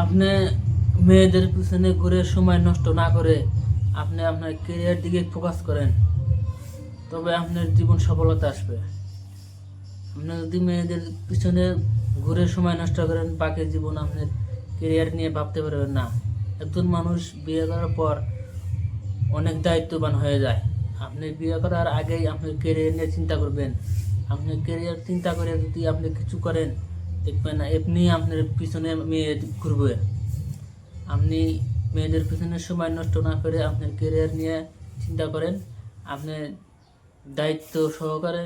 আপনি মেয়েদের পিছনে ঘুরে সময় নষ্ট না করে আপনি আপনার কেরিয়ার দিকে ফোকাস করেন, তবে আপনার জীবন সফলতা আসবে। আপনি যদি মেয়েদের পিছনে ঘুরে সময় নষ্ট করেন, বাকি জীবন আপনার কেরিয়ার নিয়ে ভাবতে পারবেন না। একজন মানুষ বিয়ে করার পর অনেক দায়িত্ববান হয়ে যায়। আপনি বিয়ে করার আগেই আপনার কেরিয়ার নিয়ে চিন্তা করবেন। আপনি কেরিয়ার চিন্তা করে যদি আপনি কিছু করেন, দেখবেন এমনি আপনার পিছনে মেয়ে ঘুরবে। আপনি মেয়েদের পিছনে সময় নষ্ট না করে আপনার কেরিয়ার নিয়ে চিন্তা করেন। আপনি দায়িত্ব সহকারে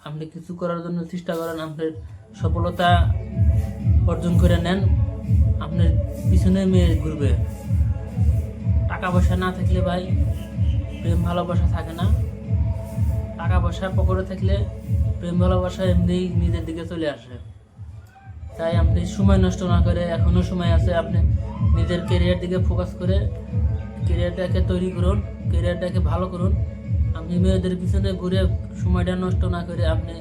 আপনি কিছু করার জন্য চেষ্টা করেন, আপনার সফলতা অর্জন করে নেন। আপনার পিছনে মেয়ে ঘুরবে। টাকা পয়সা না থাকলে ভাই প্রেম ভালোবাসা থাকে না। টাকা পয়সা পকেটে থাকলে প্রেম ভালোবাসা এমনিই নিজের দিকে চলে আসে। তাই আপনি সময় নষ্ট না করে, এখনো সময় আছে, আপনি নিজের কেরিয়ার দিকে ফোকাস করে কেরিয়ারটাকে তৈরি করুন, কেরিয়ারটাকে ভালো করুন। আপনি মেয়েদের পিছনে ঘুরে সময়টা নষ্ট না করে আপনি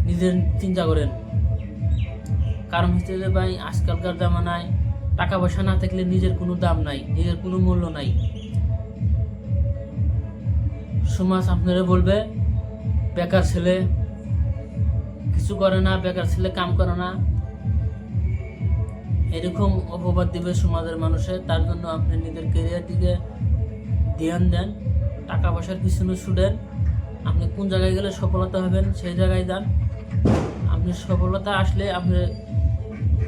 নিজের চিন্তা করেন। কারণ হচ্ছে যে ভাই, আজকালকার জামানায় টাকা পয়সা না থাকলে নিজের কোনো দাম নাই, নিজের কোনো মূল্য নাই। সমাজ আপনারা বলবে বেকার ছেলে, কিছু করে না, বেকার ছেলে কাম করে না, এরকম অপবাদ দিবে সমাজের মানুষে। তার জন্য আপনি নিজের কেরিয়ার দিকে ধ্যান দেন, টাকা পয়সার পিছনে ছুটেন। আপনি কোন জায়গায় গেলে সফলতা হবেন সেই জায়গায় যান। আপনি সফলতা আসলে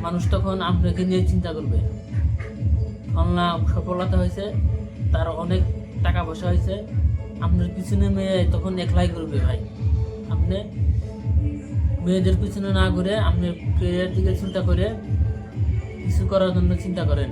মানুষ তখন আপনাকে নিয়ে চিন্তা করবে। না সফলতা হয়েছে, তার অনেক টাকা পয়সা হয়েছে, আপনার পিছনে মেয়ে তখন একলাই করবে। ভাই, আপনি মেয়েদের পিছনে না ঘুরে আপনি কেরিয়ার দিকে চিন্তা করে কিছু করার জন্য চিন্তা করেন।